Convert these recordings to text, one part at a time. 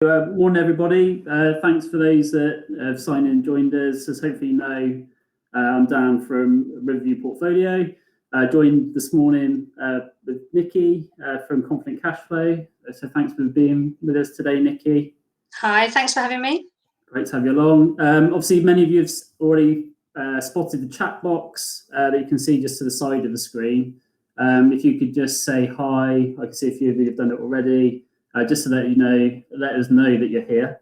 Morning, everybody. Thanks for those that have signed in and joined us. As hopefully you know, I'm Dan from RiverView Portfolio. Joined this morning with Nikki from Confident Cashflow. So thanks for being with us today, Nikki. Hi, thanks for having me. Great to have you along. Obviously, many of you have already spotted the chat box that you can see just to the side of the screen. If you could just say hi, I can see a few of you have done it already. Just to let you know, let us know that you're here.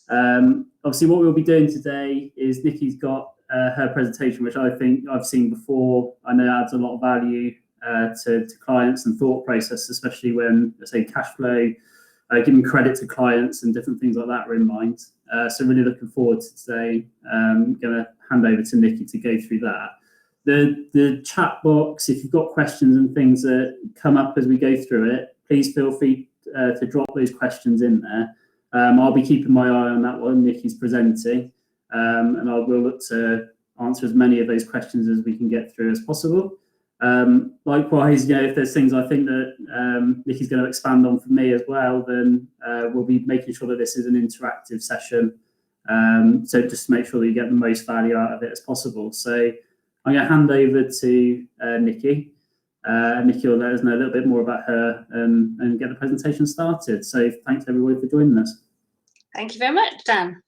Obviously, what we'll be doing today is Nikki's got her presentation, which I think I've seen before. I know adds a lot of value to clients and thought process, especially when, let's say, cash flow, giving credit to clients and different things like that are in mind. So really looking forward to today. I'm going to hand over to Nikki to go through that. The chat box, if you've got questions and things that come up as we go through it, please feel free to drop those questions in there. I'll be keeping my eye on that one. Nikki's presenting, and I will look to answer as many of those questions as we can get through as possible. Likewise, if there's things I think that Nikki's going to expand on for me as well, then we'll be making sure that this is an interactive session. So just to make sure that you get the most value out of it as possible. So I'm going to hand over to Nikki. Nikki will let us know a little bit more about her and get the presentation started. So thanks everybody for joining us. Thank you very much, Dan.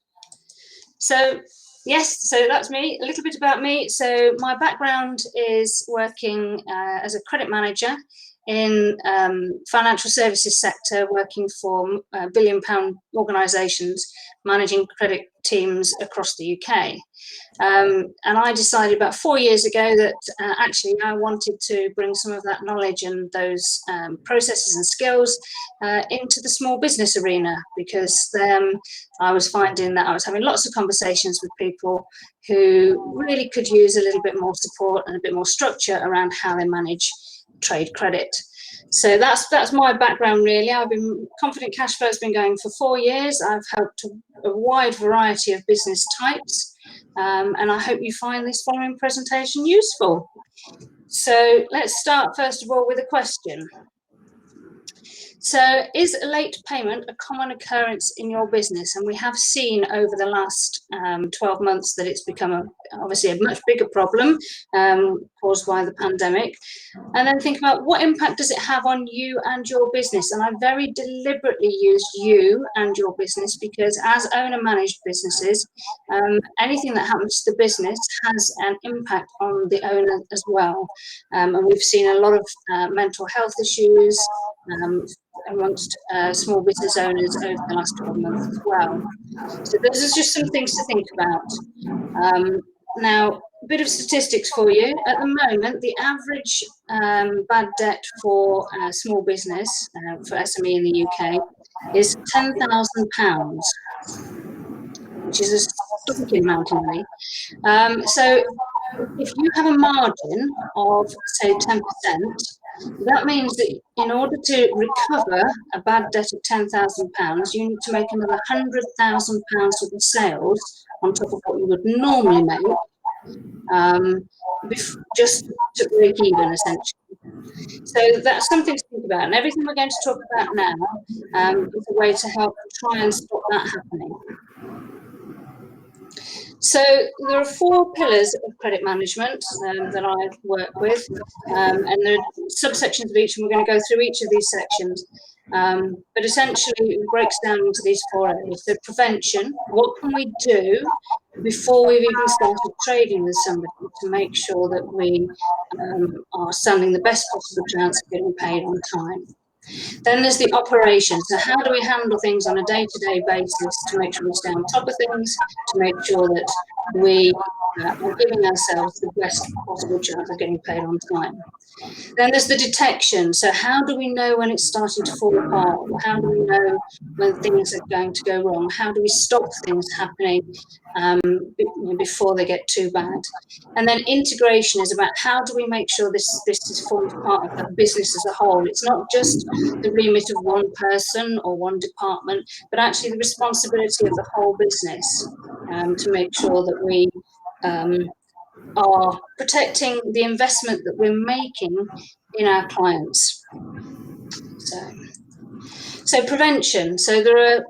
So yes, so that's me, a little bit about me. So my background is working as a credit manager in financial services sector, working for billion-pound organisations, managing credit teams across the UK. And I decided about 4 years ago that actually I wanted to bring some of that knowledge and those processes and skills into the small business arena, because I was finding that I was having lots of conversations with people who really could use a little bit more support and a bit more structure around how they manage trade credit. So that's my background really. Confident Cashflow has been going for 4 years. I've helped a wide variety of business types, and I hope you find this following presentation useful. So let's start first of all with a question. So is a late payment a common occurrence in your business? And we have seen over the last 12 months that it's become obviously a much bigger problem caused by the pandemic. And then think about what impact does it have on you and your business? And I very deliberately used you and your business because as owner-managed businesses, anything that happens to the business has an impact on the owner as well. And we've seen a lot of mental health issues amongst small business owners over the last 12 months as well. So those are just some things to think about. Now, a bit of statistics for you. At the moment, the average bad debt for small business, for SME in the UK, is £10,000, which is a stinking amount of money. So if you have a margin of, say, 10%, that means that in order to recover a bad debt of £10,000, you need to make another £100,000 worth of sales on top of what you would normally make, just to break even, essentially. So that's something to think about. And everything we're going to talk about now is a way to help try and stop that happening. So there are 4 pillars of credit management that I work with, and there are subsections of each, and we're going to go through each of these sections. But essentially, it breaks down into these 4 areas. So prevention, what can we do before we've even started trading with somebody to make sure that we are standing the best possible chance of getting paid on time? Then there's the operation. So how do we handle things on a day-to-day basis to make sure we stay on top of things, to make sure that we are giving ourselves the best possible chance of getting paid on time? Then there's the detection. So how do we know when it's starting to fall apart? How do we know when things are going to go wrong? How do we stop things happening before they get too bad? And then integration is about how do we make sure this is formed part of the business as a whole. It's not just the remit of one person or one department, but actually the responsibility of the whole business to make sure that we are protecting the investment that we're making in our clients. So prevention. So there are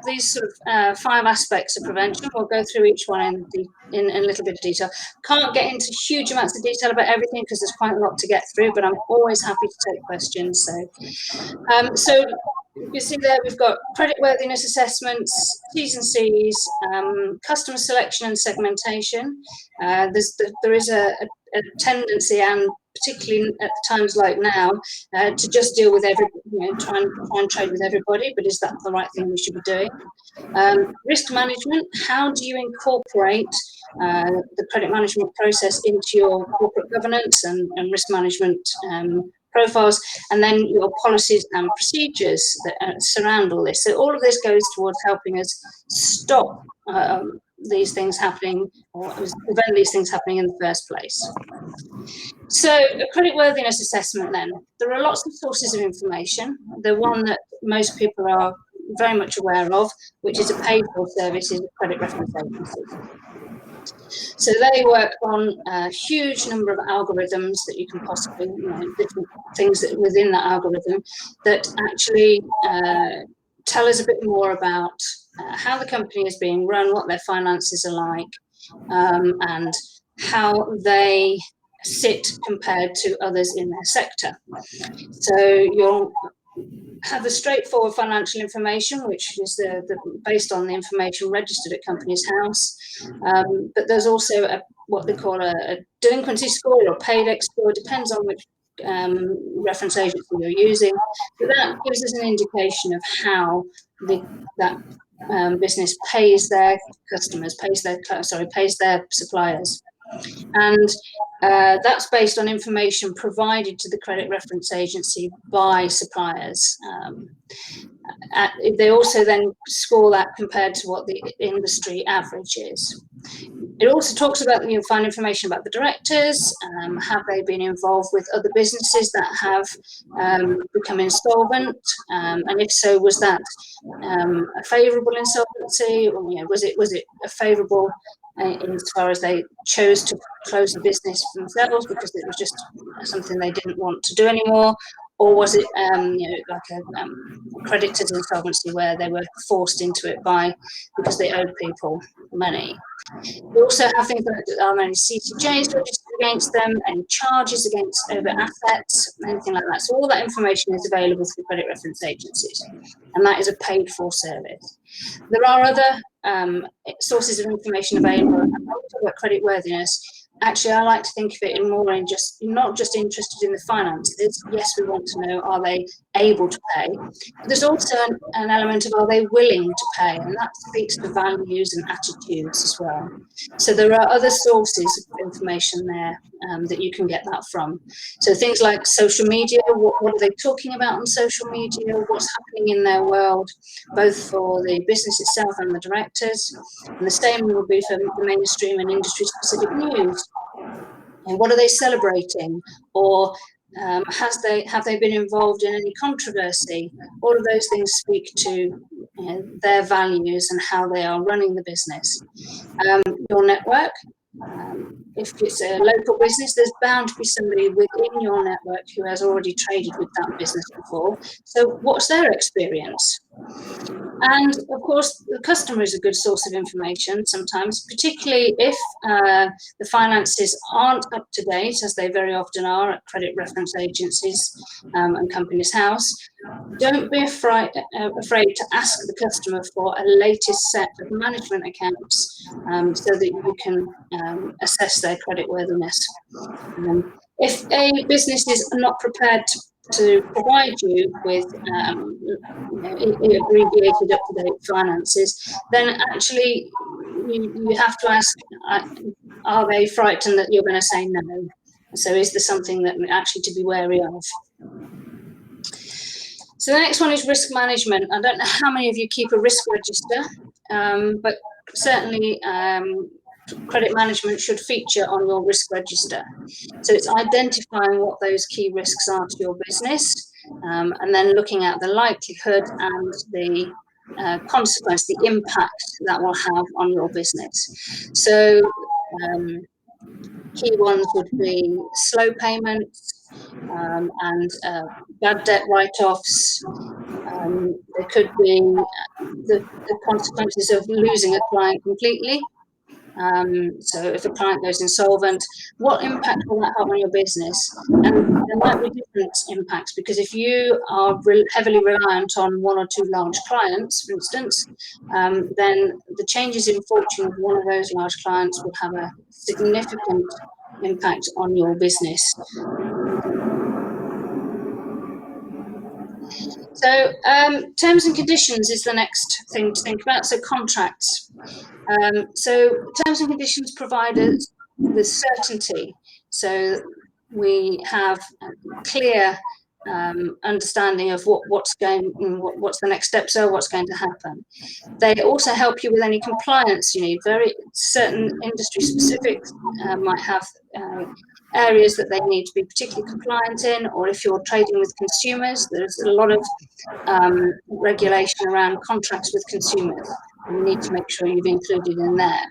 these sort of 5 aspects of prevention. We'll go through each one in a little bit of detail. Can't get into huge amounts of detail about everything because there's quite a lot to get through, but I'm always happy to take questions. So you can see there we've got creditworthiness assessments, T's and C's, customer selection and segmentation. There is a tendency, and particularly at times like now, to just deal with try and trade with everybody, but is that the right thing we should be doing? Risk management, how do you incorporate the credit management process into your corporate governance and risk management profiles, and then your policies and procedures that surround all this. So all of this goes towards helping us stop these things happening, or prevent these things happening in the first place. So a creditworthiness assessment then. There are lots of sources of information. The one that most people are very much aware of, which is a paid-for service, is credit reference agencies. So they work on a huge number of algorithms that you can possibly, different things that within that algorithm that actually tell us a bit more about how the company is being run, what their finances are like, and how they sit compared to others in their sector. So you'll have the straightforward financial information, which is based on the information registered at Companies House. But there's also what they call a delinquency score or paydex score, depends on which reference agency you're using. But that gives us an indication of how that business pays their customers, pays their suppliers. And that's based on information provided to the credit reference agency by suppliers. They also then score that compared to what the industry average is. It also talks about, you'll find information about the directors, have they been involved with other businesses that have become insolvent, and if so, was that a favourable insolvency, or was it a favourable as far as they chose to close the business themselves because it was just something they didn't want to do anymore, or was it like a creditor's insolvency where they were forced into it because they owed people money. We also have things like are there any CCJs registered against them, any charges over assets, anything like that. So all that information is available through credit reference agencies, and that is a paid-for service. There are other sources of information available. And when we talk about creditworthiness, actually, I like to think of it in more in not just interested in the finances. Yes, we want to know, are they able to pay? But there's also an element of, are they willing to pay? And that speaks to values and attitudes as well. So there are other sources of information there that you can get that from. So things like social media, what are they talking about on social media? What's happening in their world, both for the business itself and the directors. And the same will be for the mainstream and industry-specific news. And what are they celebrating? Or have they been involved in any controversy? All of those things speak to their values and how they are running the business. Your network. If it's a local business, there's bound to be somebody within your network who has already traded with that business before. So what's their experience? And of course, the customer is a good source of information sometimes, particularly if the finances aren't up to date, as they very often are at credit reference agencies and Companies House. Don't be afraid to ask the customer for a latest set of management accounts so that you can assess their creditworthiness. If a business is not prepared to provide you with abbreviated up-to-date finances, then actually you have to ask, are they frightened that you're going to say no? So is there something that actually to be wary of? So the next one is risk management. I don't know how many of you keep a risk register, but certainly credit management should feature on your risk register. So it's identifying what those key risks are to your business, and then looking at the likelihood and the consequence, the impact that will have on your business. So key ones would be slow payments and bad debt write-offs, There could be the consequences of losing a client completely. So if a client goes insolvent, what impact will that have on your business? And there might be different impacts, because if you are heavily reliant on one or two large clients, for instance, then the changes in fortune of one of those large clients will have a significant impact on your business. So terms and conditions is the next thing to think about. So contracts. So terms and conditions provide us with certainty. So we have a clear understanding of what's the next steps are, what's going to happen. They also help you with any compliance you need. Very certain industry specifics might have areas that they need to be particularly compliant in, or if you're trading with consumers, there's a lot of regulation around contracts with consumers. You need to make sure you've included in there.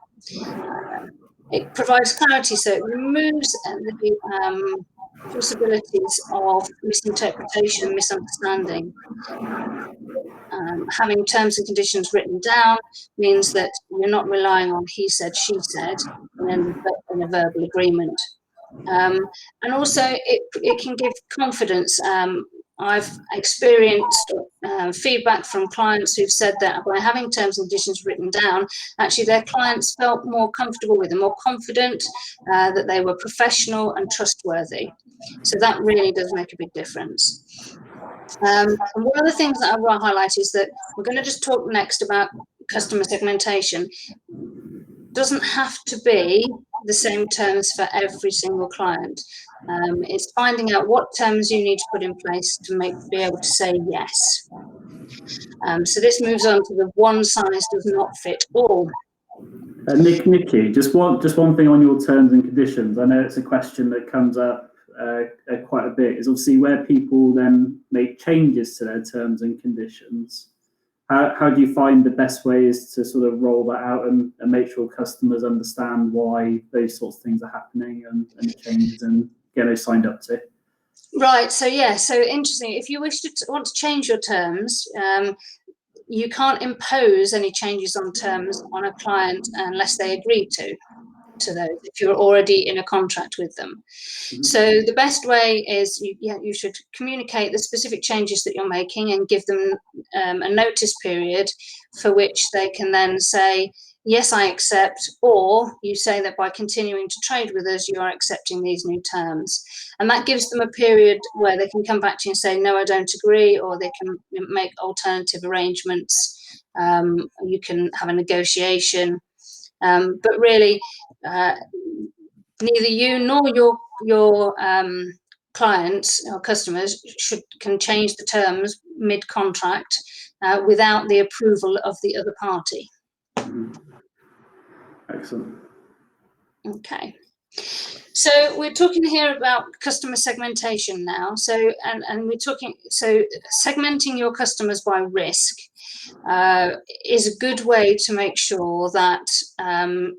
It provides clarity, so it removes the possibilities of misinterpretation, misunderstanding. Having terms and conditions written down means that you're not relying on he said, she said in a verbal agreement. And also it can give confidence. I've experienced feedback from clients who've said that by having terms and conditions written down, actually their clients felt more comfortable with them, more confident, that they were professional and trustworthy. So that really does make a big difference. And one of the things that I want to highlight is that we're going to just talk next about customer segmentation. Doesn't have to be the same terms for every single client. It's finding out what terms you need to put in place to be able to say yes. So this moves on to the one size does not fit all. Nikki, just one thing on your terms and conditions. I know it's a question that comes up quite a bit. Is obviously where people then make changes to their terms and conditions. How do you find the best way is to sort of roll that out and make sure customers understand why those sorts of things are happening and the changes and get those signed up to? Right. So so interesting. If you want to change your terms, you can't impose any changes on terms on a client unless they agree to those, if you're already in a contract with them. Mm-hmm. So the best way is you should communicate the specific changes that you're making and give them a notice period for which they can then say, yes, I accept, or you say that by continuing to trade with us, you are accepting these new terms. And that gives them a period where they can come back to you and say, no, I don't agree, or they can make alternative arrangements. You can have a negotiation. But really, neither you nor your clients or customers can change the terms mid-contract without the approval of the other party. Excellent. Okay. So we're talking here about customer segmentation now. So and we're talking, so segmenting your customers by risk is a good way to make sure that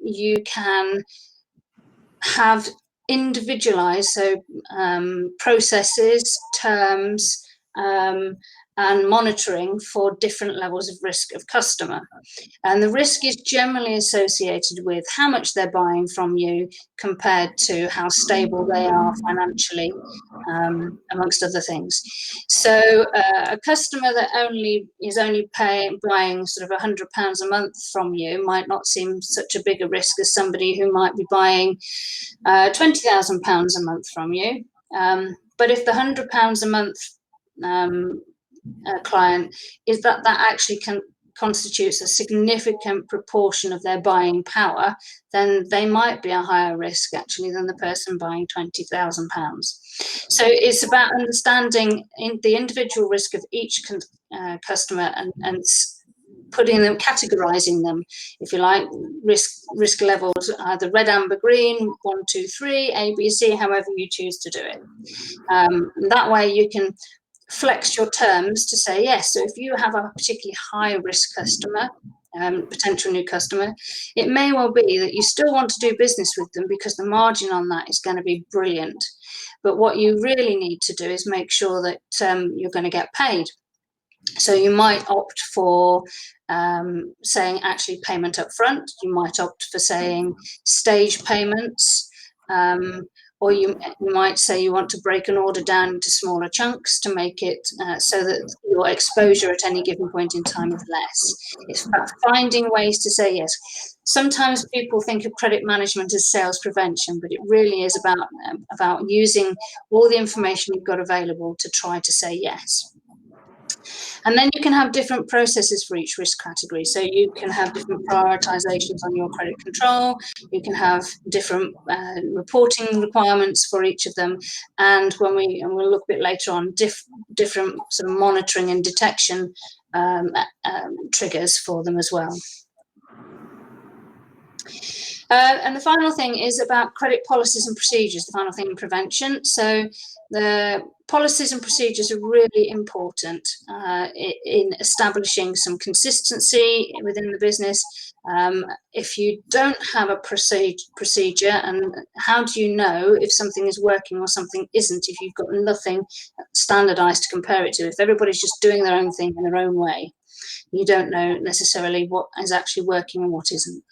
you can have individualized, so processes, terms, and monitoring for different levels of risk of customer. And the risk is generally associated with how much they're buying from you compared to how stable they are financially, amongst other things. So a customer that is only buying sort of £100 a month from you might not seem such a bigger risk as somebody who might be buying £20,000 a month from you. But if the £100 a month client is that actually constitutes a significant proportion of their buying power, then they might be a higher risk actually than the person buying £20,000. So it's about understanding the individual risk of each customer and putting them, categorizing them, if you like, risk levels, either red, amber, green, 1, 2, 3, A, B, C, however you choose to do it. That way you can flex your terms to say yes. So if you have a particularly high risk customer, potential new customer, it may well be that you still want to do business with them because the margin on that is going to be brilliant. But what you really need to do is make sure that you're going to get paid. So you might opt for saying actually payment up front. You might opt for saying stage payments. Or you might say you want to break an order down into smaller chunks to make it so that your exposure at any given point in time is less. It's about finding ways to say yes. Sometimes people think of credit management as sales prevention, but it really is about using all the information you've got available to try to say yes. And then you can have different processes for each risk category. So you can have different prioritizations on your credit control. You can have different reporting requirements for each of them. And we'll look a bit later on, different sort of monitoring and detection triggers for them as well. And the final thing is about credit policies and procedures, the final thing in prevention. So the policies and procedures are really important in establishing some consistency within the business. If you don't have a procedure, and how do you know if something is working or something isn't, if you've got nothing standardized to compare it to? If everybody's just doing their own thing in their own way, you don't know necessarily what is actually working and what isn't.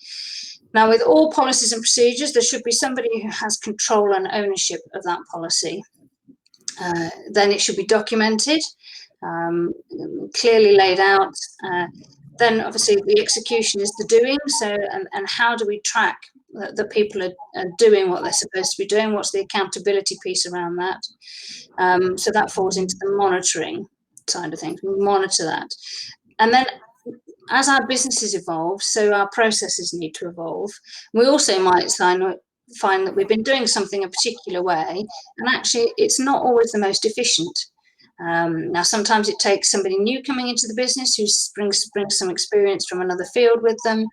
Now, with all policies and procedures, there should be somebody who has control and ownership of that policy. Then it should be documented, clearly laid out. Then, obviously, the execution is the doing. So, and how do we track that people are doing what they're supposed to be doing? What's the accountability piece around that? So that falls into the monitoring side of things. We monitor that. And then, as our businesses evolve, so our processes need to evolve. We also might find that we've been doing something a particular way, and actually it's not always the most efficient. Now, sometimes it takes somebody new coming into the business who brings some experience from another field with them,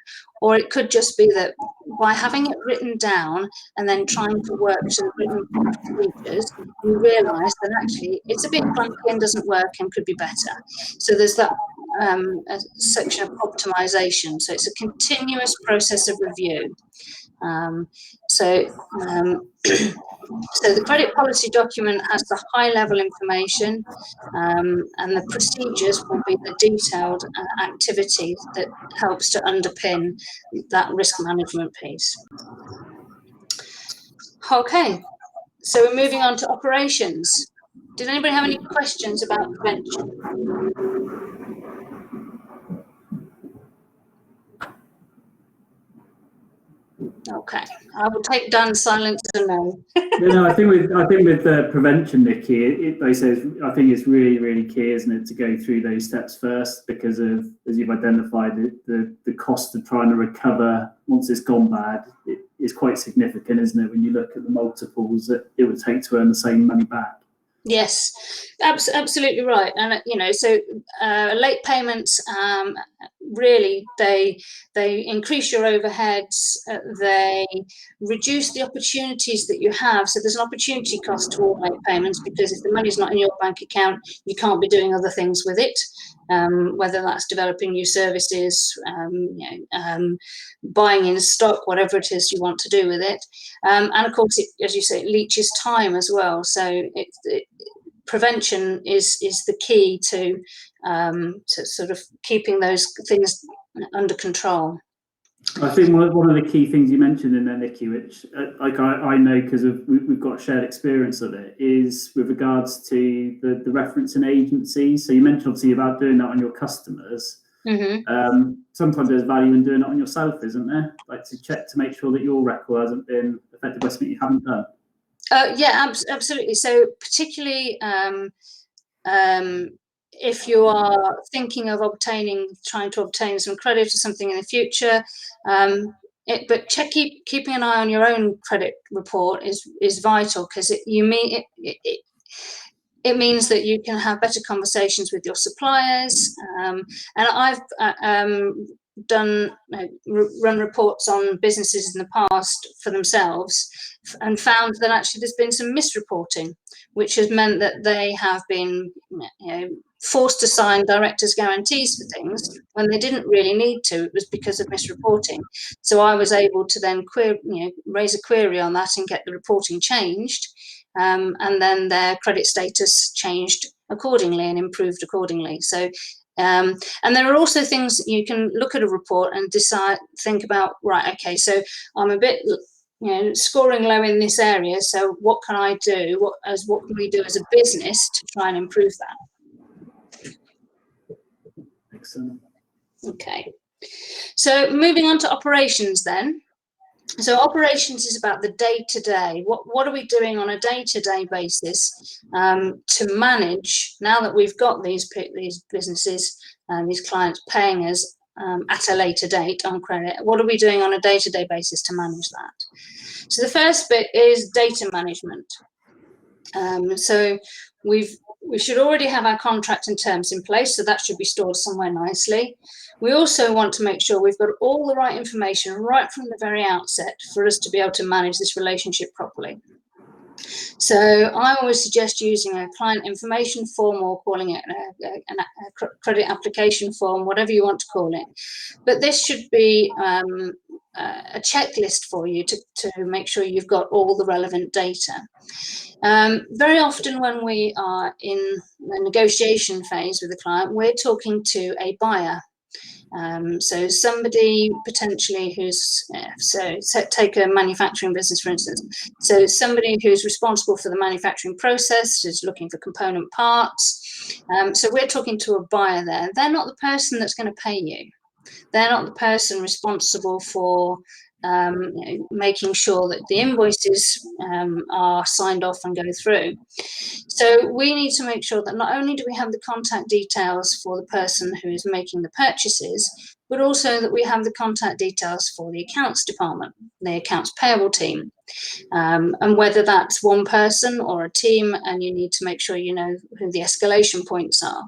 or it could just be that by having it written down and then trying to work to the written procedures, you realise that actually it's a bit clunky and doesn't work and could be better. So there's that a section of optimization. So it's a continuous process of review. So the credit policy document has the high-level information, and the procedures will be the detailed activity that helps to underpin that risk management piece. Okay, so we're moving on to operations. Did anybody have any questions about prevention? Okay, I will take Dan's silence as a no. No, I think with prevention, Nikki, I think it's really, really key, isn't it, to go through those steps first, because of, as you've identified, the cost of trying to recover once it's gone bad is quite significant, isn't it, when you look at the multiples that it would take to earn the same money back. Yes, absolutely right. And so late payments, really, they increase your overheads. They reduce the opportunities that you have. So there's an opportunity cost to all late payments, because if the money's not in your bank account, you can't be doing other things with it. Whether that's developing new services, buying in stock, whatever it is you want to do with it. And of course, as you say, it leaches time as well. So prevention is the key to sort of keeping those things under control. I think one of the key things you mentioned in there, Nikki, which I know because we've got shared experience of it, is with regards to the referencing agencies. So you mentioned obviously about doing that on your customers. Mm-hmm. Sometimes there's value in doing it on yourself, isn't there? Like to check to make sure that your record hasn't been affected by something you haven't done. Yeah, absolutely. So particularly if you are thinking of trying to obtain some credit or something in the future, but keeping an eye on your own credit report is vital, because it means that you can have better conversations with your suppliers. And I've run reports on businesses in the past for themselves, and found that actually there's been some misreporting, which has meant that they have been forced to sign directors' guarantees for things when they didn't really need to. It was because of misreporting. So I was able to then raise a query on that and get the reporting changed, and then their credit status changed accordingly and improved accordingly. So, and there are also things that you can look at a report and think about, right, okay, so I'm a bit, scoring low in this area, so what can I do? What can we do as a business to try and improve that? Excellent. Okay, so moving on to operations then. So operations is about the day-to-day. What are we doing on a day-to-day basis to manage, now that we've got these businesses and these clients paying us at a later date on credit? What are we doing on a day-to-day basis to manage that? So the first bit is data management. So we should already have our contract and terms in place, so that should be stored somewhere nicely. We also want to make sure we've got all the right information right from the very outset for us to be able to manage this relationship properly. So I always suggest using a client information form, or calling it a credit application form, whatever you want to call it. But this should be a checklist for you to make sure you've got all the relevant data. Very often when we are in the negotiation phase with a client, we're talking to a buyer. So somebody potentially who's, take a manufacturing business, for instance. So somebody who's responsible for the manufacturing process, is looking for component parts. So we're talking to a buyer there. They're not the person that's going to pay you. They're not the person responsible for making sure that the invoices are signed off and go through. So we need to make sure that not only do we have the contact details for the person who is making the purchases, but also that we have the contact details for the accounts department, the accounts payable team. And whether that's one person or a team, and you need to make sure you know who the escalation points are.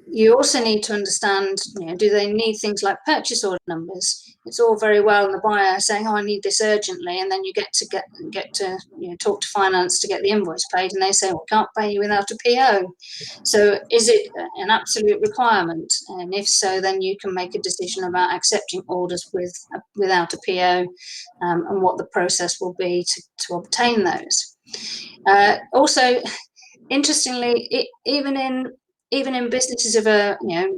You also need to understand, do they need things like purchase order numbers? It's all very well the buyer saying, "Oh, I need this urgently," and then you get to talk to finance to get the invoice paid, and they say, "Well, can't pay you without a PO." So, is it an absolute requirement? And if so, then you can make a decision about accepting orders without a PO, and what the process will be to obtain those. Also, interestingly, even in businesses of a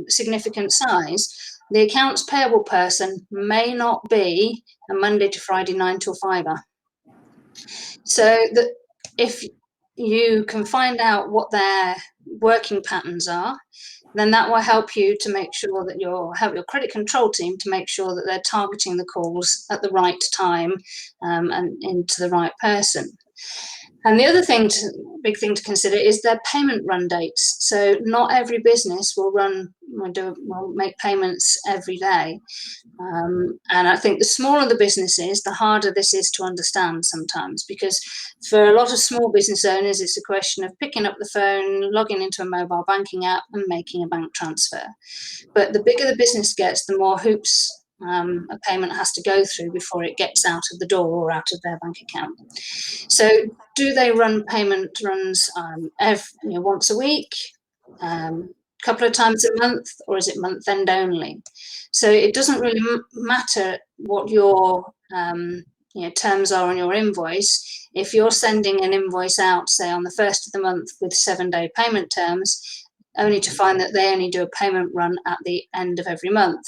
significant size, the accounts payable person may not be a Monday to Friday 9 till 5er. So that if you can find out what their working patterns are, then that will help you to make sure that help your credit control team to make sure that they're targeting the calls at the right time and into the right person. And the other big thing to consider is their payment run dates. So not every business will make payments every day. And I think the smaller the business is, the harder this is to understand sometimes, because for a lot of small business owners, it's a question of picking up the phone, logging into a mobile banking app and making a bank transfer. But the bigger the business gets, the more hoops a payment has to go through before it gets out of the door or out of their bank account. So do they run payment runs once a week, couple of times a month, or is it month end only? So it doesn't really matter what your terms are on your invoice. If you're sending an invoice out, say on the 1st of the month with 7-day payment terms, only to find that they only do a payment run at the end of every month.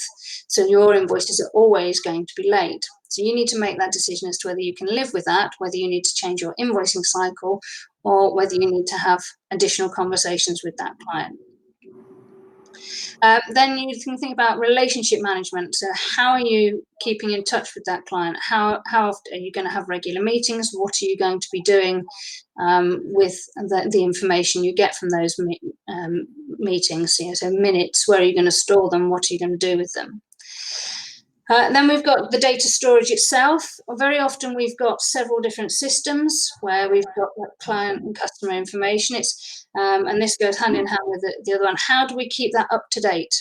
So your invoices are always going to be late. So you need to make that decision as to whether you can live with that, whether you need to change your invoicing cycle, or whether you need to have additional conversations with that client. Then you can think about relationship management. So how are you keeping in touch with that client? How often are you going to have regular meetings? What are you going to be doing with the information you get from those meetings? So minutes, where are you going to store them? What are you going to do with them? Then we've got the data storage itself. Very often we've got several different systems where we've got client and customer information. And this goes hand in hand with the other one. How do we keep that up to date?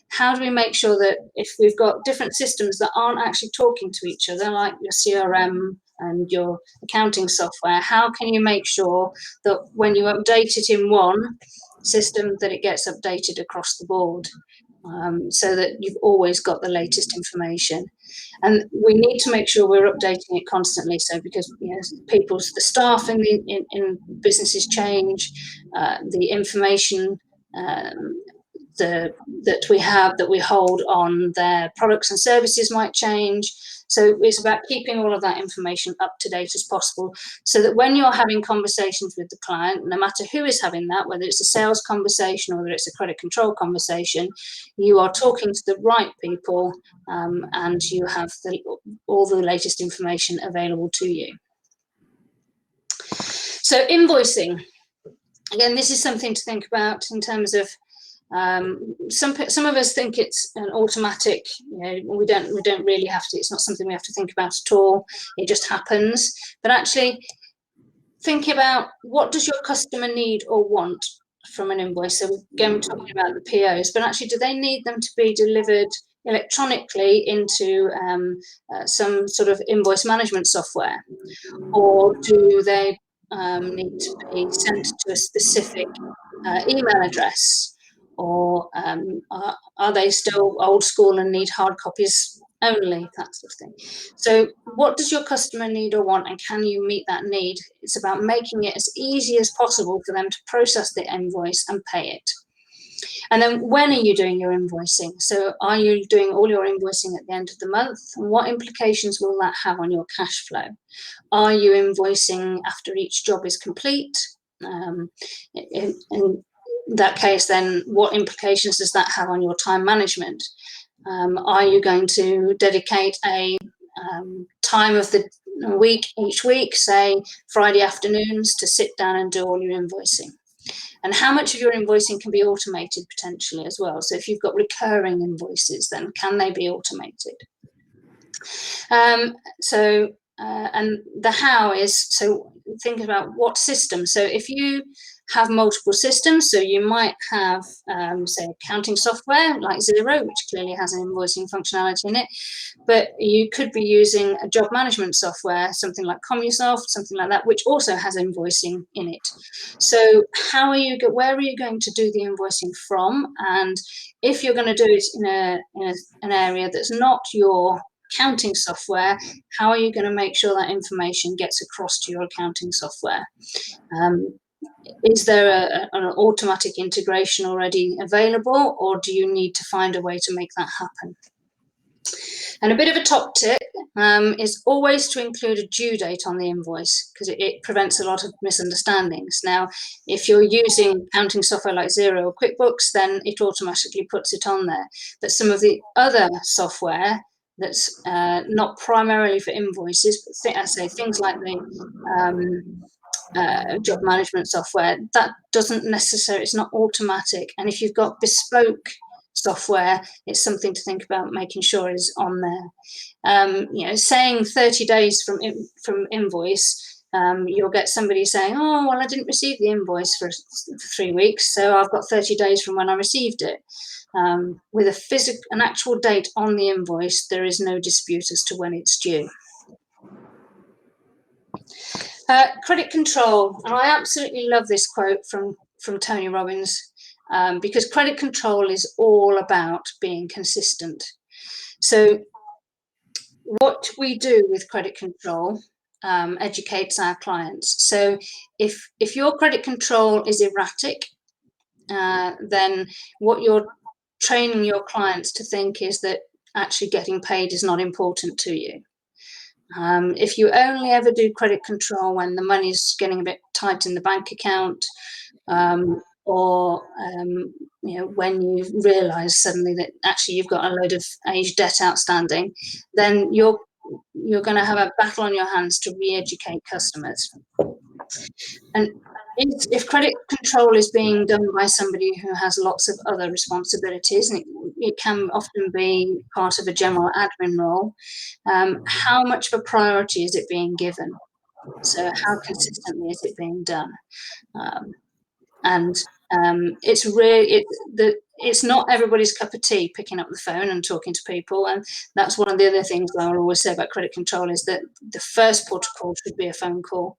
How do we make sure that if we've got different systems that aren't actually talking to each other, like your CRM and your accounting software, how can you make sure that when you update it in one system, that it gets updated across the board? So that you've always got the latest information. And we need to make sure we're updating it constantly. So because the staff in businesses change, the information that we hold on their products and services might change. So it's about keeping all of that information up to date as possible, so that when you're having conversations with the client, no matter who is having that, whether it's a sales conversation or whether it's a credit control conversation, you are talking to the right people, and you have all the latest information available to you. So invoicing, again, this is something to think about in terms of some of us think it's an automatic, we don't really have to, it's not something we have to think about at all, it just happens. But actually think about, what does your customer need or want from an invoice? So again, we're talking about the POs, but actually, do they need them to be delivered electronically into some sort of invoice management software, or do they need to be sent to a specific email address? Or are they still old school and need hard copies only, that sort of thing? So what does your customer need or want, and can you meet that need? It's about making it as easy as possible for them to process the invoice and pay it. And then when are you doing your invoicing? So are you doing all your invoicing at the end of the month? And what implications will that have on your cash flow? Are you invoicing after each job is complete? In that case, then what implications does that have on your time management? Are you going to dedicate a time of the week each week, say Friday afternoons, to sit down and do all your invoicing? And how much of your invoicing can be automated potentially as well? So if you've got recurring invoices, then can they be automated? And the how is, so think about what system. So if you have multiple systems, so you might have, say, accounting software like Xero, which clearly has an invoicing functionality in it, but you could be using a job management software, something like Commusoft, something like that, which also has invoicing in it. So where are you going to do the invoicing from? And if you're going to do it in an area that's not your accounting software, how are you going to make sure that information gets across to your accounting software? Is there an automatic integration already available, or do you need to find a way to make that happen? And a bit of a top tip is always to include a due date on the invoice, because it prevents a lot of misunderstandings. Now, if you're using accounting software like Xero or QuickBooks, then it automatically puts it on there. But some of the other software that's not primarily for invoices, but I say things like the job management software, that doesn't necessarily, it's not automatic. And if you've got bespoke software, it's something to think about making sure is on there. Saying 30 days from invoice, you'll get somebody saying, oh, well, I didn't receive the invoice for 3 weeks, so I've got 30 days from when I received it. With an actual date on the invoice, there is no dispute as to when it's due. Credit control, and I absolutely love this quote from Tony Robbins, because credit control is all about being consistent. So what we do with credit control educates our clients. So if your credit control is erratic, then what you're training your clients to think is that actually getting paid is not important to you. If you only ever do credit control when the money's getting a bit tight in the bank account, or when you realise suddenly that actually you've got a load of aged debt outstanding, then you're going to have a battle on your hands to re-educate customers. And if credit control is being done by somebody who has lots of other responsibilities, and it can often be part of a general admin role, how much of a priority is it being given? So how consistently is it being done? It's not everybody's cup of tea picking up the phone and talking to people, and that's one of the other things that I always say about credit control, is that the first port of call should be a phone call.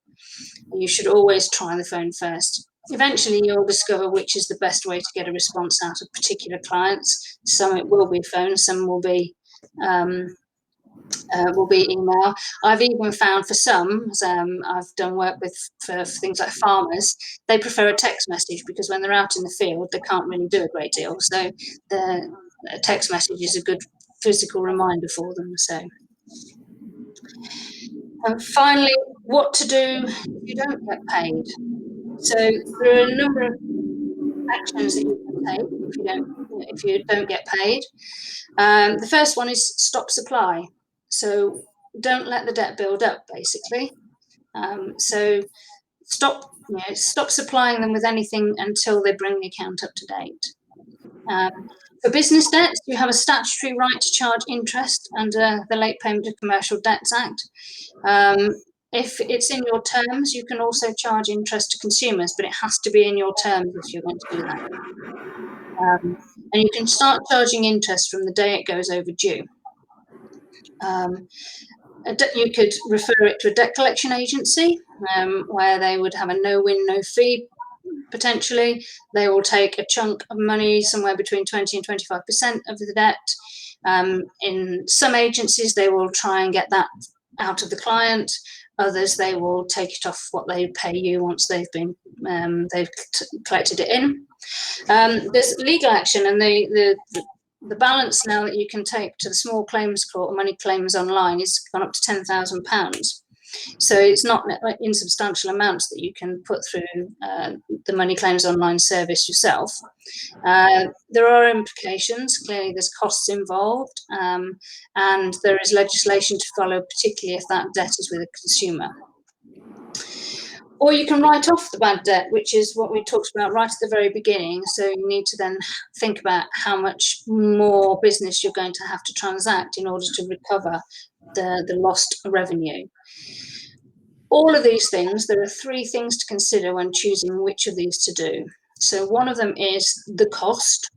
You should always try the phone first. Eventually you'll discover which is the best way to get a response out of particular clients. Some it will be phone, some will be will be email. I've even found for some, I've done work with for things like farmers, they prefer a text message because when they're out in the field, they can't really do a great deal. So the text message is a good physical reminder for them. So, and finally, what to do if you don't get paid. So there are a number of actions that you can take if you don't get paid. The first one is stop supply. So don't let the debt build up, basically. So stop supplying them with anything until they bring the account up to date. For business debts, you have a statutory right to charge interest under the Late Payment of Commercial Debts Act. If it's in your terms, you can also charge interest to consumers, but it has to be in your terms if you're going to do that. And you can start charging interest from the day it goes overdue. You could refer it to a debt collection agency, where they would have a no-win, no-fee potentially. They will take a chunk of money, somewhere between 20 and 25% of the debt. In some agencies, they will try and get that out of the client. Others, they will take it off what they pay you once they've collected it in. There's legal action, and the balance now that you can take to the small claims court or money claims online is gone up to £10,000. So it's not insubstantial amounts that you can put through the money claims online service yourself. There are implications. Clearly, there's costs involved, and there is legislation to follow, particularly if that debt is with a consumer. Or you can write off the bad debt, which is what we talked about right at the very beginning. So you need to then think about how much more business you're going to have to transact in order to recover the lost revenue. All of these things, there are three things to consider when choosing which of these to do. So one of them is the cost.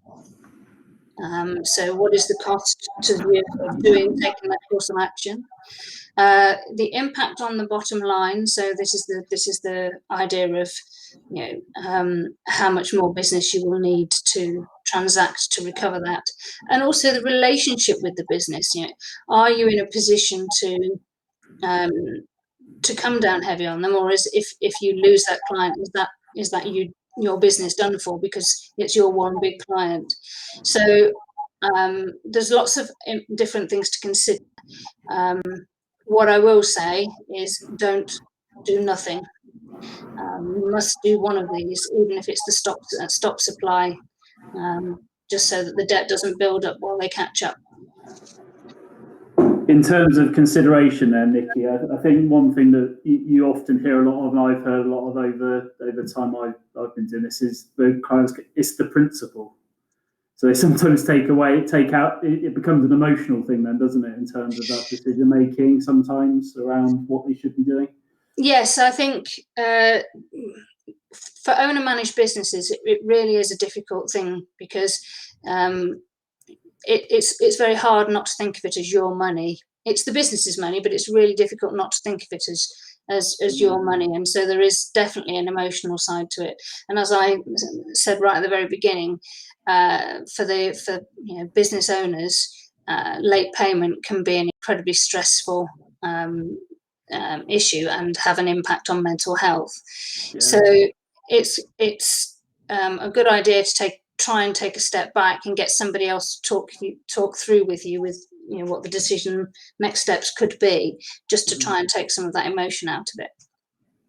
So what is the cost to you of taking that course of action? The impact on the bottom line. So this is the idea of how much more business you will need to transact to recover that, and also the relationship with the business. Are you in a position to come down heavy on them, or is if you lose that client, is that your business done for because it's your one big client? So there's lots of different things to consider. What I will say is don't do nothing. You must do one of these, even if it's the stop supply, just so that the debt doesn't build up while they catch up. In terms of consideration then, Nikki, I think one thing that you often hear a lot of, and I've heard a lot of over time I've been doing this, is the clients, it's the principle. So they sometimes take out, it becomes an emotional thing then, doesn't it, in terms of that decision making sometimes around what they should be doing? Yes, I think for owner managed businesses, it really is a difficult thing because it's very hard not to think of it as your money. It's the business's money, but it's really difficult not to think of it as your money. And so there is definitely an emotional side to it. And as I said right at the very beginning, for business owners, late payment can be an incredibly stressful issue and have an impact on mental health. Yeah. So it's a good idea to try and take a step back and get somebody else to talk through with you what the next steps could be, just to try and take some of that emotion out of it.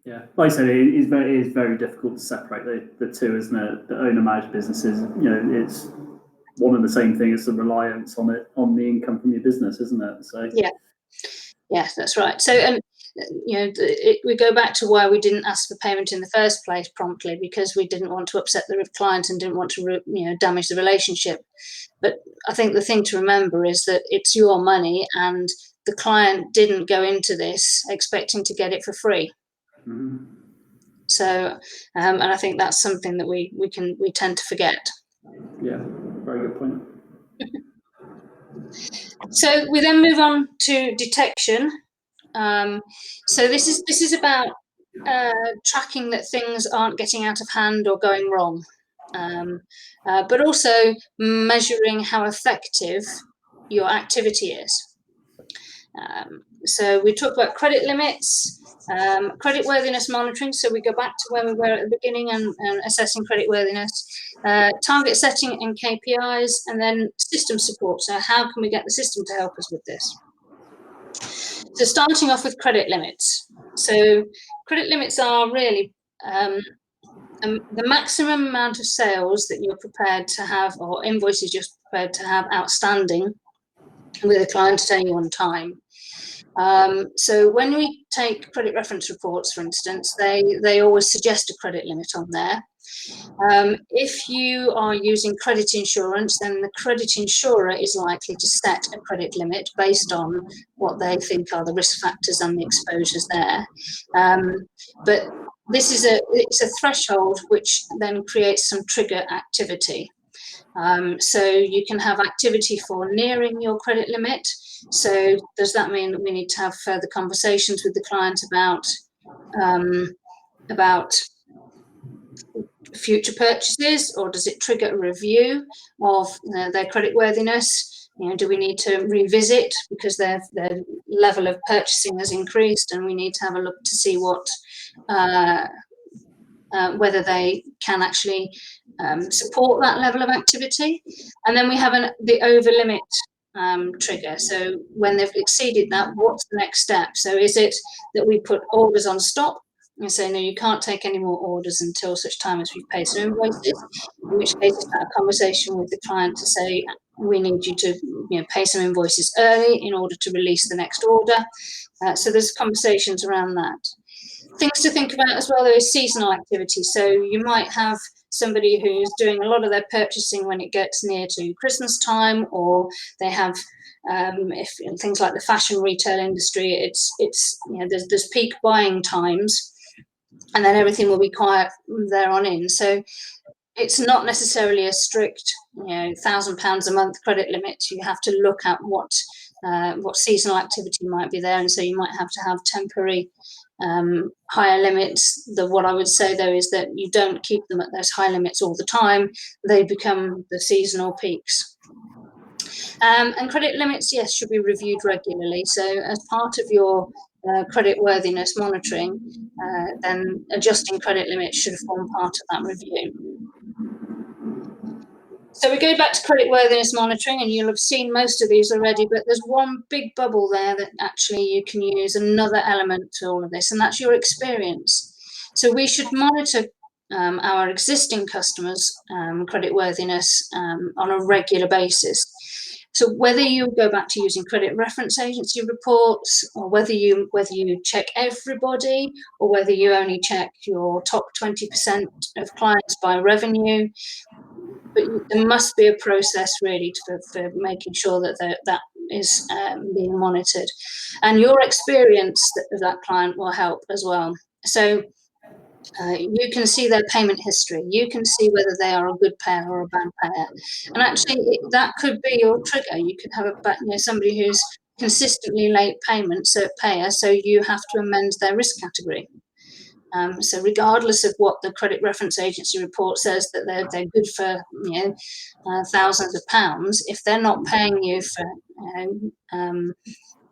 Yeah, like I said, it is very difficult to separate the two, isn't it? The owner managed businesses, it's one and the same thing. It's the reliance on the income from your business, isn't it? So yeah, that's right. So we go back to why we didn't ask for payment in the first place promptly, because we didn't want to upset the client and didn't want to damage the relationship. But I think the thing to remember is that it's your money, and the client didn't go into this expecting to get it for free. Mm-hmm. So, and I think that's something that we tend to forget. Yeah, very good point. So we then move on to detection. So this is about tracking that things aren't getting out of hand or going wrong, but also measuring how effective your activity is. So we talked about credit limits, creditworthiness monitoring. So we go back to where we were at the beginning and assessing creditworthiness, target setting and KPIs, and then system support. So how can we get the system to help us with this? So starting off with credit limits. So credit limits are really the maximum amount of sales that you're prepared to have, or invoices you're prepared to have outstanding with a client at any one time. So when we take credit reference reports, for instance, they always suggest a credit limit on there. If you are using credit insurance, then the credit insurer is likely to set a credit limit based on what they think are the risk factors and the exposures there. But this is it's a threshold which then creates some trigger activity. So you can have activity for nearing your credit limit. So does that mean that we need to have further conversations with the client about future purchases, or does it trigger a review of their creditworthiness? Do we need to revisit because their level of purchasing has increased, and we need to have a look to see what whether they can actually support that level of activity. And then we have the over limit trigger. So when they've exceeded that, what's the next step? So is it that we put orders on stop and say, no, you can't take any more orders until such time as we've paid some invoices, in which case it's a conversation with the client to say, we need you to pay some invoices early in order to release the next order. So there's conversations around that. Things to think about as well, though, is seasonal activity. So you might have somebody who's doing a lot of their purchasing when it gets near to Christmas time, or they have if things like the fashion retail industry, it's there's peak buying times, and then everything will be quiet there on in. So it's not necessarily a strict £1,000 a month credit limit. You have to look at what seasonal activity might be there, and so you might have to have temporary higher limits. What I would say though is that you don't keep them at those high limits all the time. They become the seasonal peaks. And credit limits, yes, should be reviewed regularly. So as part of your creditworthiness monitoring, then adjusting credit limits should form part of that review. So we go back to creditworthiness monitoring, and you'll have seen most of these already, but there's one big bubble there that actually you can use another element to all of this, and that's your experience. So we should monitor our existing customers' creditworthiness on a regular basis. So whether you go back to using credit reference agency reports, or whether you check everybody, or whether you only check your top 20% of clients by revenue, but there must be a process really for making sure that is being monitored, and your experience of that client will help as well. So you can see their payment history. You can see whether they are a good payer or a bad payer, and actually that could be your trigger. You could have somebody who's consistently late payer, so you have to amend their risk category. So regardless of what the credit reference agency report says that they're good for thousands of pounds, if they're not paying you for an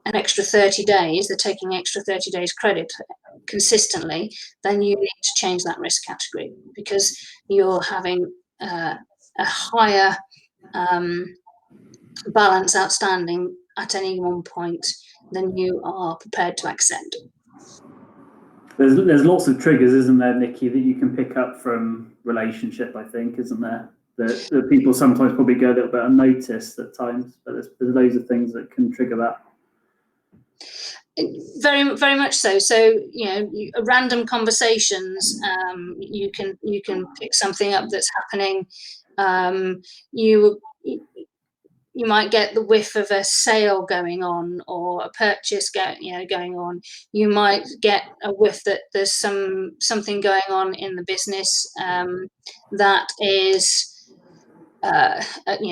extra 30 days, they're taking extra 30 days credit consistently, then you need to change that risk category, because you're having a higher balance outstanding at any one point than you are prepared to accept. There's lots of triggers, isn't there, Nikki, that you can pick up from relationship, I think, isn't there? That people sometimes probably go a little bit unnoticed at times, but there's loads of things that can trigger that. Very, very much so. So, random conversations, you can pick something up that's happening. You might get the whiff of a sale going on, or a purchase going on. You might get a whiff that there's something going on in the business that is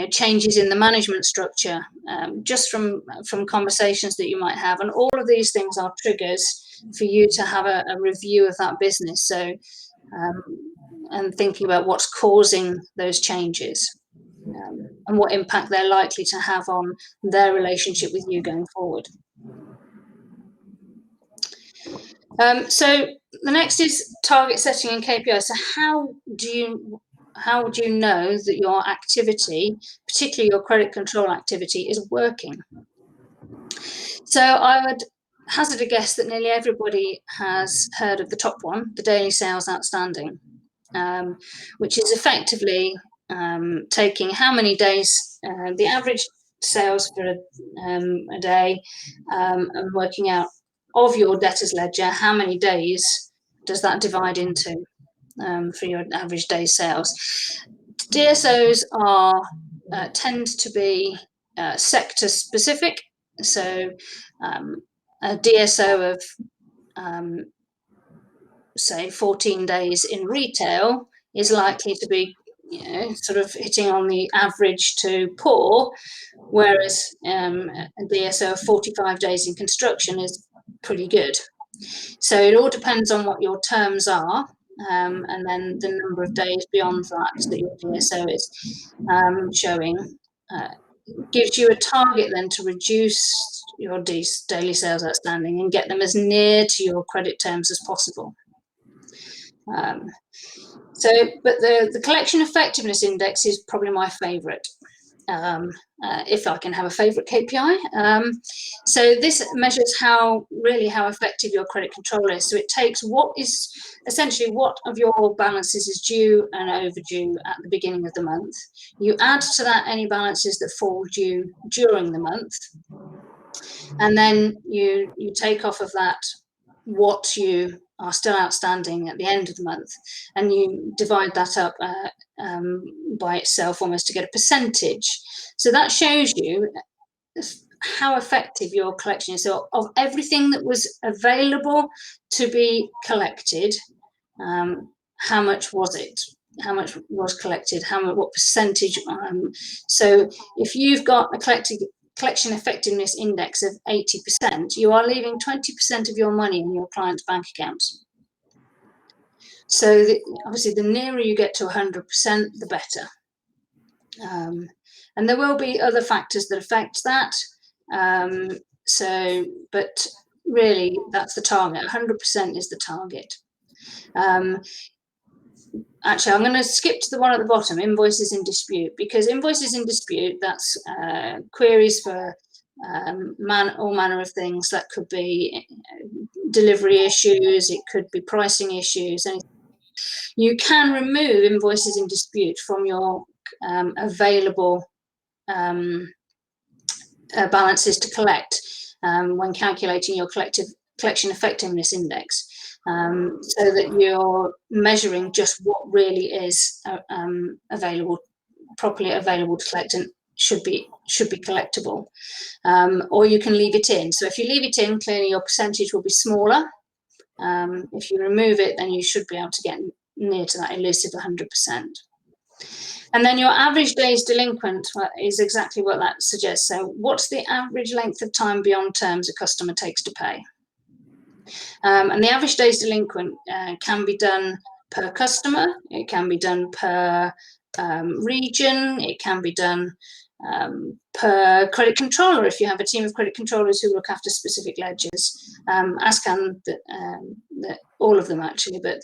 changes in the management structure, just from conversations that you might have. And all of these things are triggers for you to have a review of that business. So and thinking about what's causing those changes. And what impact they're likely to have on their relationship with you going forward. So the next is target setting and KPIs. So how do you know that your activity, particularly your credit control activity, is working? So I would hazard a guess that nearly everybody has heard of the top one, the daily sales outstanding, which is effectively taking how many days, the average sales for a day, and working out of your debtors ledger, how many days does that divide into for your average day sales. DSOs are tend to be sector specific. So a DSO of say 14 days in retail is likely to be sort of hitting on the average to poor, whereas a DSO of 45 days in construction is pretty good. So it all depends on what your terms are, and then the number of days beyond that your DSO is showing. Gives you a target then to reduce your daily sales outstanding and get them as near to your credit terms as possible. But the collection effectiveness index is probably my favorite, if I can have a favorite KPI. So this measures how effective your credit control is. So it takes what of your balances is due and overdue at the beginning of the month. You add to that any balances that fall due during the month, and then you take off of that what you are still outstanding at the end of the month, and you divide that up by itself almost to get a percentage. So that shows you how effective your collection is. So of everything that was available to be collected, how much was it? How much was collected? What percentage? So if you've got a collection effectiveness index of 80%, you are leaving 20% of your money in your client's bank accounts. So obviously, the nearer you get to 100%, the better. And there will be other factors that affect that. But really, that's the target. 100% is the target. Actually, I'm going to skip to the one at the bottom, invoices in dispute, because invoices in dispute, that's queries for all manner of things. That could be delivery issues, it could be pricing issues. And you can remove invoices in dispute from your available balances to collect when calculating your collection effectiveness index. So that you're measuring just what really is properly available to collect and should be collectible, or you can leave it in. So if you leave it in, clearly your percentage will be smaller. If you remove it, then you should be able to get near to that elusive 100%. And then your average days delinquent is exactly what that suggests. So what's the average length of time beyond terms a customer takes to pay? And the average days delinquent can be done per customer, it can be done per region, it can be done per credit controller if you have a team of credit controllers who look after specific ledgers, as can all of them actually. But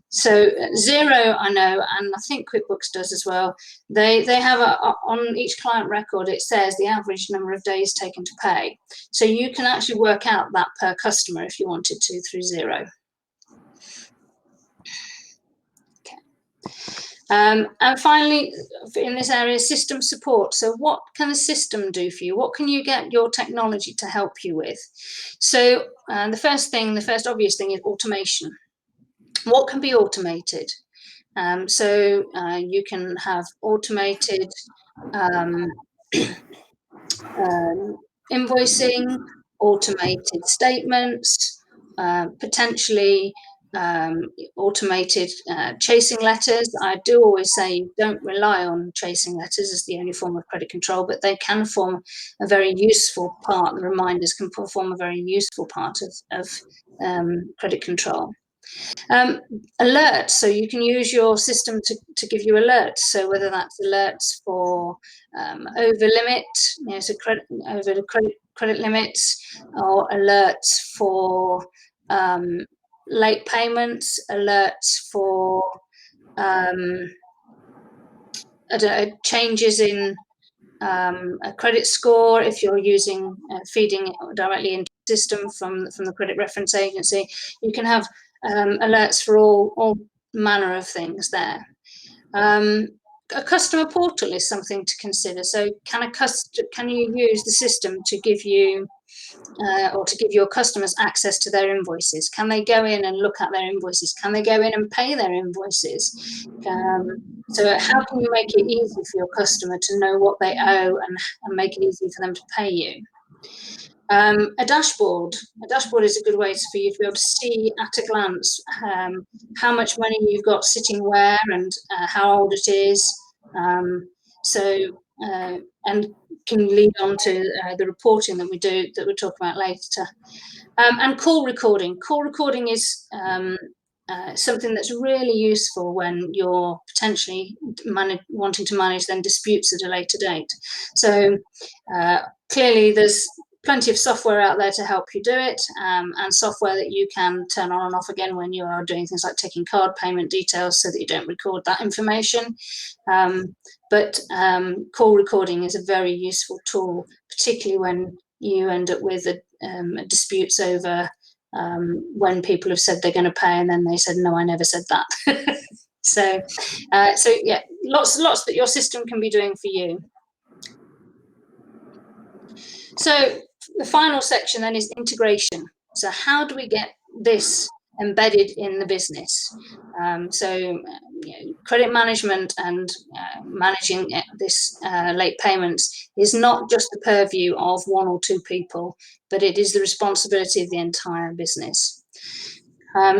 so Xero, I know, and I think QuickBooks does as well. They have on each client record, it says the average number of days taken to pay. So you can actually work out that per customer if you wanted to through Xero. And finally, in this area, system support. So what can the system do for you? What can you get your technology to help you with? So the first obvious thing is automation. What can be automated? So you can have automated invoicing, automated statements, potentially automated chasing letters. I do always say don't rely on chasing letters as the only form of credit control, but they can form a very useful part. The reminders can form a very useful part of credit control. Alerts, so you can use your system to give you alerts. So whether that's alerts for over limit, so over the credit limits, or alerts for late payments, alerts for changes in a credit score if you're using feeding it directly into the system from the credit reference agency. You can have alerts for all manner of things there. A customer portal is something to consider. So can you use the system to give you or to give your customers access to their invoices? Can they go in and look at their invoices? Can they go in and pay their invoices? So how can you make it easy for your customer to know what they owe and make it easy for them to pay you? A dashboard is a good way for you to be able to see at a glance how much money you've got sitting where and how old it is. And can lead on to the reporting that we'll talk about later. And call recording. Call recording is something that's really useful when you're potentially wanting to manage then disputes at a later date. So clearly there's plenty of software out there to help you do it, and software that you can turn on and off again when you are doing things like taking card payment details so that you don't record that information. But call recording is a very useful tool, particularly when you end up with disputes over when people have said they're going to pay and then they said, no, I never said that. So yeah, lots that your system can be doing for you. So the final section then is integration. So how do we get this embedded in the business? Credit management and managing this late payments is not just the purview of one or two people, but it is the responsibility of the entire business.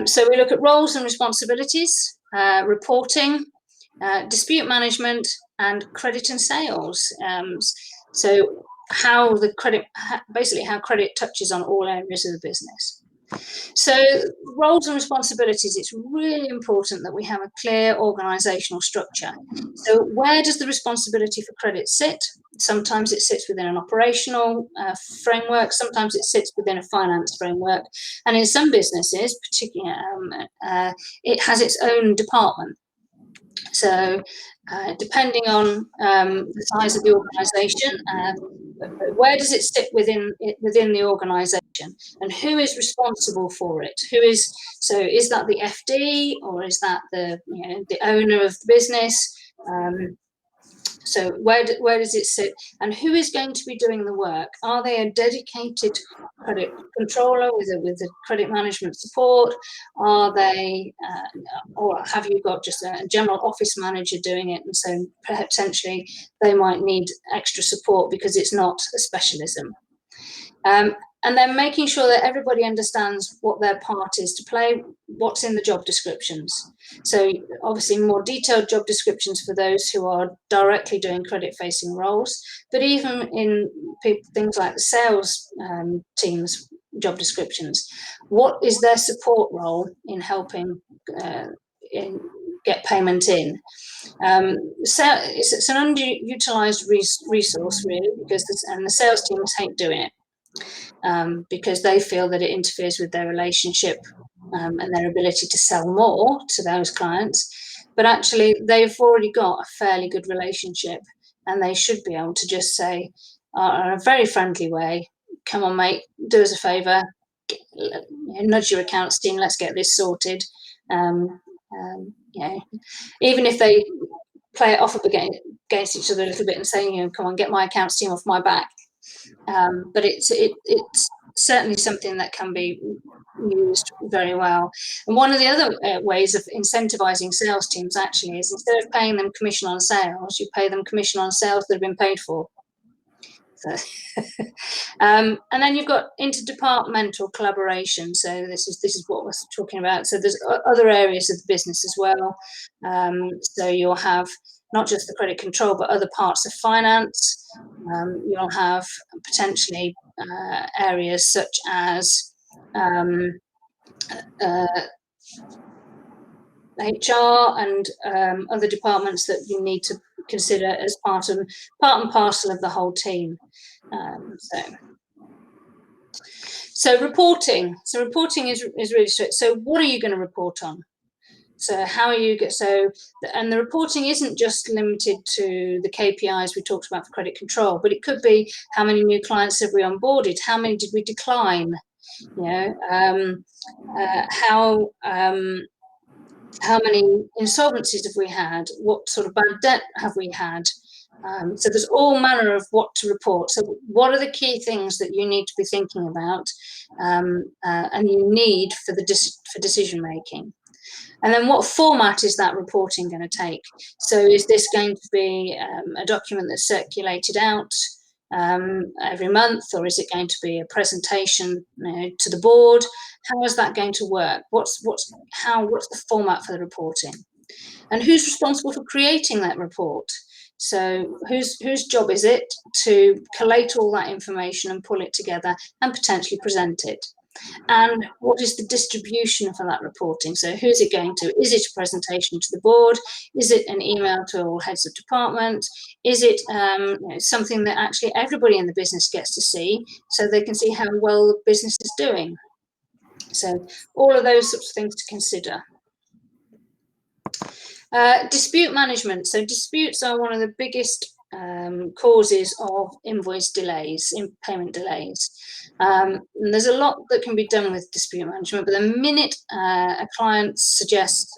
So we look at roles and responsibilities, reporting, dispute management, and credit and sales. So how credit touches on all areas of the business. So roles and responsibilities, it's really important that we have a clear organisational structure. So where does the responsibility for credit sit? Sometimes it sits within an operational framework, sometimes it sits within a finance framework, and in some businesses, particularly, it has its own department. So depending on the size of the organisation, where does it sit within the organisation, and who is responsible for it? So is that the FD, or is that the owner of the business? So where does it sit, and who is going to be doing the work? Are they a dedicated credit controller with a credit management support? Are they, or have you got just a general office manager doing it? And so potentially they might need extra support because it's not a specialism. And then making sure that everybody understands what their part is to play, what's in the job descriptions. So obviously more detailed job descriptions for those who are directly doing credit-facing roles, but even in things like the sales teams' job descriptions, what is their support role in helping get payment in? So it's an underutilized resource really, because the sales teams hate doing it. Because they feel that it interferes with their relationship and their ability to sell more to those clients. But actually, they've already got a fairly good relationship, and they should be able to just say, in a very friendly way, come on, mate, do us a favour, nudge your accounts team, let's get this sorted. Even if they play it off against each other a little bit and saying, come on, get my accounts team off my back. But it's certainly something that can be used very well. And one of the other ways of incentivizing sales teams actually is, instead of paying them commission on sales, you pay them commission on sales that have been paid for. So and then you've got interdepartmental collaboration. So this is what we're talking about. So there's other areas of the business as well. So you'll have not just the credit control, but other parts of finance. You'll have potentially areas such as HR and other departments that you need to consider as part and parcel of the whole team. So reporting. So reporting is really straight. So what are you going to report on? So how are you and the reporting isn't just limited to the KPIs we talked about for credit control, but it could be how many new clients have we onboarded, how many did we decline, how many insolvencies have we had, what sort of bad debt have we had. So there's all manner of what to report. So what are the key things that you need to be thinking about and you need for decision making? And then what format is that reporting going to take? So is this going to be a document that's circulated out every month, or is it going to be a presentation to the board? How is that going to work? What's the format for the reporting? And who's responsible for creating that report? So whose job is it to collate all that information and pull it together and potentially present it? And what is the distribution for that reporting? So who's it going to? Is it a presentation to the board? Is it an email to all heads of department? Is it something that actually everybody in the business gets to see so they can see how well the business is doing? So all of those sorts of things to consider. Dispute management. So disputes are one of the biggest causes of invoice delays, in payment delays. And there's a lot that can be done with dispute management, but the minute a customer suggests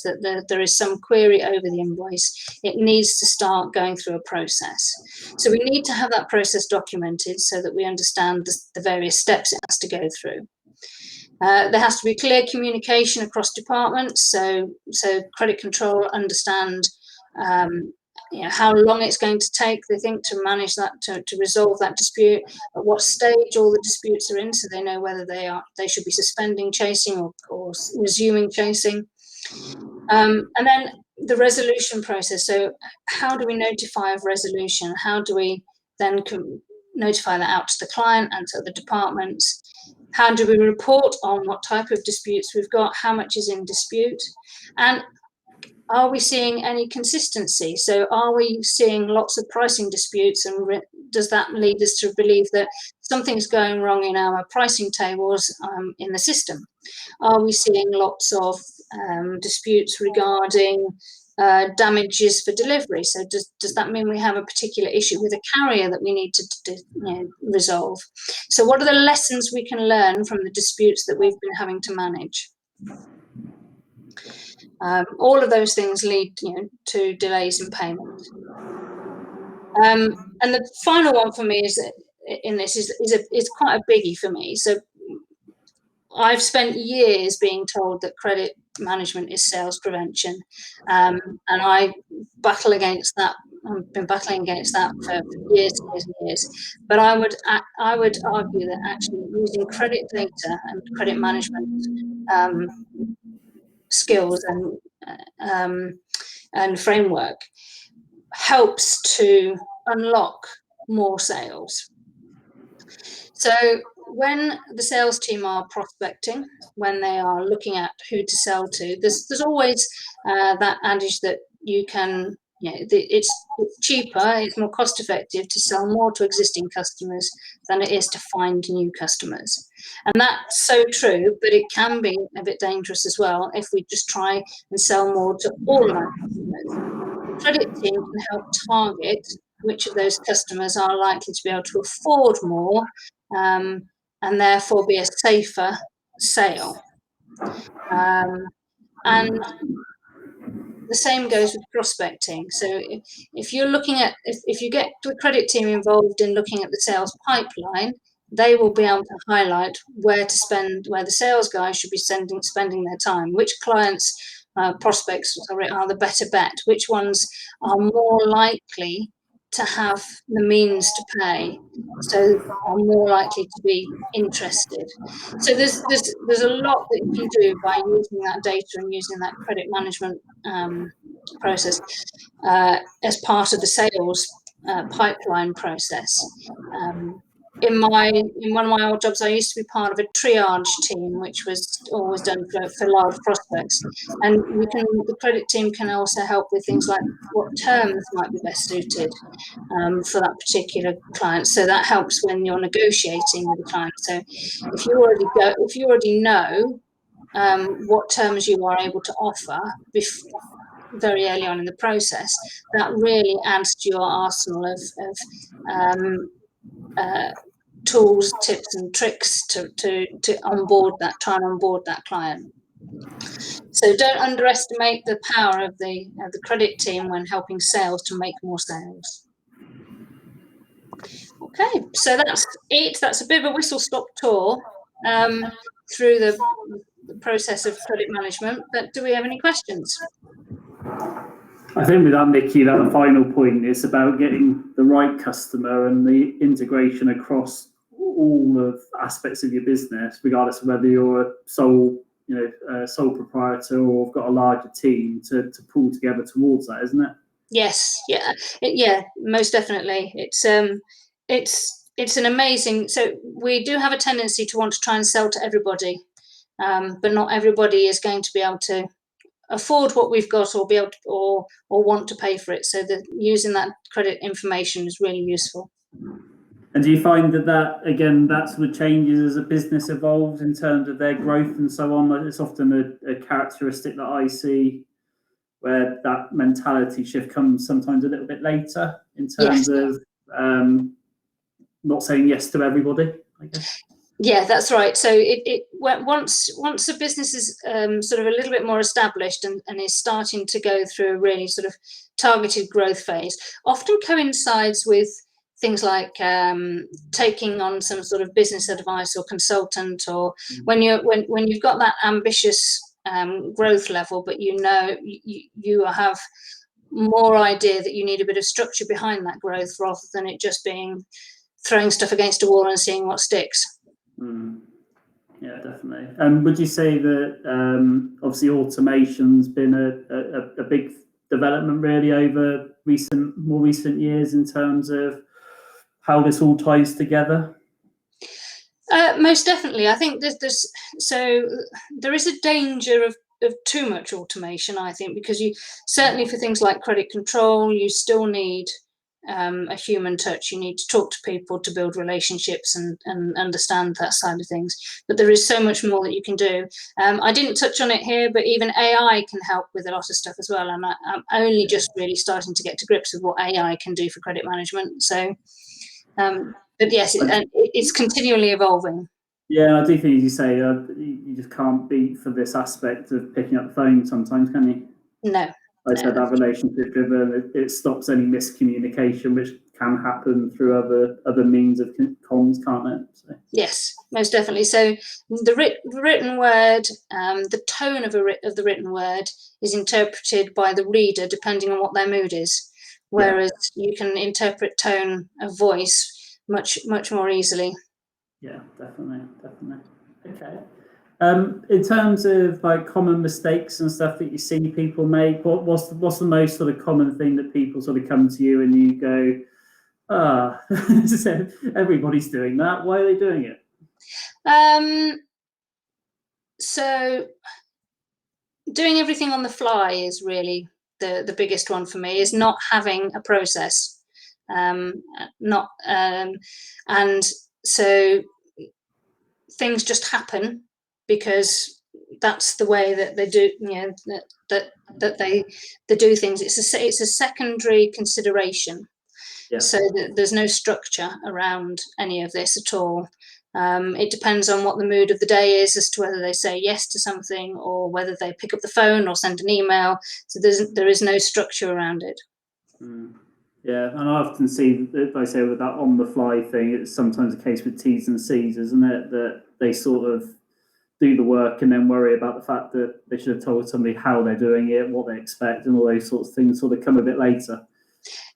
that there is some query over the invoice, it needs to start going through a process. So we need to have that process documented so that we understand the various steps it has to go through. There has to be clear communication across departments, so credit control understand how long it's going to take, they think, to manage that, to resolve that dispute, at what stage all the disputes are in, so they know whether they should be suspending chasing or resuming chasing. And then the resolution process. So how do we notify of resolution? How do we then notify that out to the client and to the departments? How do we report on what type of disputes we've got? How much is in dispute? And are we seeing any consistency? So are we seeing lots of pricing disputes, and does that lead us to believe that something's going wrong in our pricing tables in the system? Are we seeing lots of disputes regarding damages for delivery? So does that mean we have a particular issue with a carrier that we need to resolve? So what are the lessons we can learn from the disputes that we've been having to manage? All of those things lead to delays in payment. And the final one for me is quite a biggie for me. So I've spent years being told that credit management is sales prevention, and I battle against that. I've been battling against that for years and years and years. But I would argue that actually using credit data and credit management skills and framework helps to unlock more sales. So when the sales team are prospecting, when they are looking at who to sell to, there's always that adage that you can, it's cheaper, it's more cost effective to sell more to existing customers than it is to find new customers. And that's so true, but it can be a bit dangerous as well if we just try and sell more to all of our customers. The credit team can help target which of those customers are likely to be able to afford more and therefore be a safer sale. And the same goes with prospecting. So if you're looking at, if you get the credit team involved in looking at the sales pipeline, they will be able to highlight where the sales guys should be spending their time, which clients, prospects are the better bet, which ones are more likely to have the means to pay, so are more likely to be interested. So there's a lot that you can do by using that data and using that credit management process as part of the sales pipeline process. in one of my old jobs, I used to be part of a triage team, which was always done for large prospects. And the credit team can also help with things like what terms might be best suited for that particular client. So that helps when you're negotiating with a client. So if you already know what terms you are able to offer very early on in the process, that really adds to your arsenal of tools, tips, and tricks to try and onboard that client. So don't underestimate the power of the credit team when helping sales to make more sales. Okay, so that's it. That's a bit of a whistle-stop tour through the process of credit management. But do we have any questions? I think with that, Nikki, that final point is about getting the right customer and the integration across all of aspects of your business, regardless of whether you're a sole proprietor or have got a larger team to pull together towards that, isn't it? Yes, yeah, most definitely. It's an amazing. So we do have a tendency to want to try and sell to everybody, but not everybody is going to be able to afford what we've got or be able to, or want to pay for it. So using that credit information is really useful. And do you find that again, that sort of changes as a business evolves in terms of their growth and so on? It's often a characteristic that I see where that mentality shift comes sometimes a little bit later in terms of not saying yes to everybody, I guess. Yeah, that's right. So once a business is sort of a little bit more established and is starting to go through a really sort of targeted growth phase, often coincides with things like taking on some sort of business advice or consultant, or when you've got that ambitious growth level, but you have more idea that you need a bit of structure behind that growth rather than it just being throwing stuff against a wall and seeing what sticks. Yeah, definitely. And would you say that obviously automation's been a big development really over more recent years in terms of how this all ties together? Most definitely. I think there is a danger of too much automation, I think, because you certainly for things like credit control, you still need a human touch. You need to talk to people to build relationships and understand that side of things. But there is so much more that you can do. I didn't touch on it here, but even AI can help with a lot of stuff as well. And I'm only just really starting to get to grips with what AI can do for credit management. So, but yes, it's continually evolving. Yeah, I do think, as you say, you just can't beat for this aspect of picking up the phone sometimes, can you? No. I said that relationship driven, it stops any miscommunication, which can happen through other means of comms, can't it? So. Yes, most definitely. So the written word, the tone of the written word is interpreted by the reader depending on what their mood is, whereas you can interpret tone of voice much more easily. Yeah, definitely. Okay. In terms of like common mistakes and stuff that you see people make, what's the most sort of common thing that people sort of come to you and you go, everybody's doing that. Why are they doing it? So doing everything on the fly is really the biggest one for me, is not having a process. And so things just happen because that's the way that they do, that they do things. It's a secondary consideration. Yeah. So there's no structure around any of this at all. It depends on what the mood of the day is as to whether they say yes to something or whether they pick up the phone or send an email. So there is no structure around it. Yeah, and I often see, if I say with that on the fly thing, it's sometimes a case with T's and C's, isn't it? That they sort of do the work and then worry about the fact that they should have told somebody how they're doing it, what they expect, and all those sorts of things sort of come a bit later.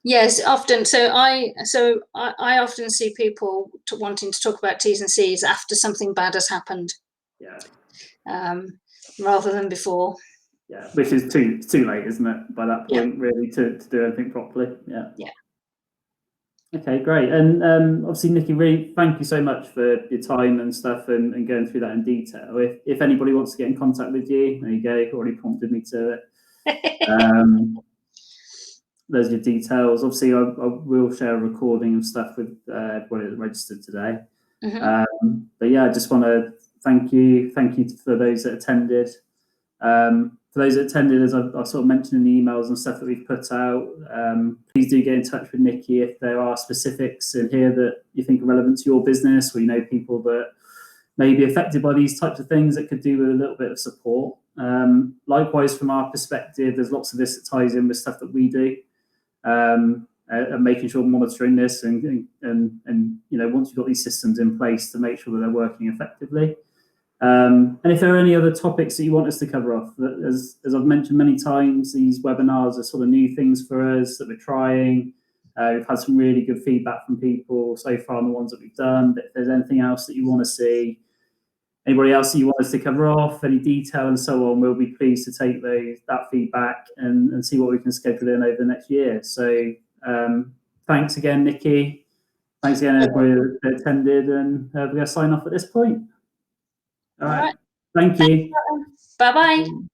Yes, often. So I often see people wanting to talk about T's and C's after something bad has happened. Yeah. Rather than before. Yeah, which is too late, isn't it? By that point, really, to do anything properly. Yeah. Yeah. Okay, great. And obviously, Nikki, really thank you so much for your time and stuff and going through that in detail. If anybody wants to get in contact with you, there you go, already prompted me to it. There's your details. Obviously, I will share a recording of stuff with everybody that registered today. But yeah, I just want to thank you. Thank you for those that attended. For those that attended, as I sort of mentioned in the emails and stuff that we've put out, please do get in touch with Nikki if there are specifics in here that you think are relevant to your business, or you know people that may be affected by these types of things that could do with a little bit of support. Likewise, from our perspective, there's lots of this that ties in with stuff that we do, and making sure monitoring this and you know, once you've got these systems in place to make sure that they're working effectively. And if there are any other topics that you want us to cover off, as I've mentioned many times, these webinars are sort of new things for us that we're trying. We've had some really good feedback from people so far on the ones that we've done. But if there's anything else that you want to see, anybody else that you want us to cover off, any detail and so on, we'll be pleased to take that feedback and see what we can schedule in over the next year. So thanks again, Nikki. Thanks again, everybody that attended, and we're going to sign off at this point. All right. Thank you. Bye-bye.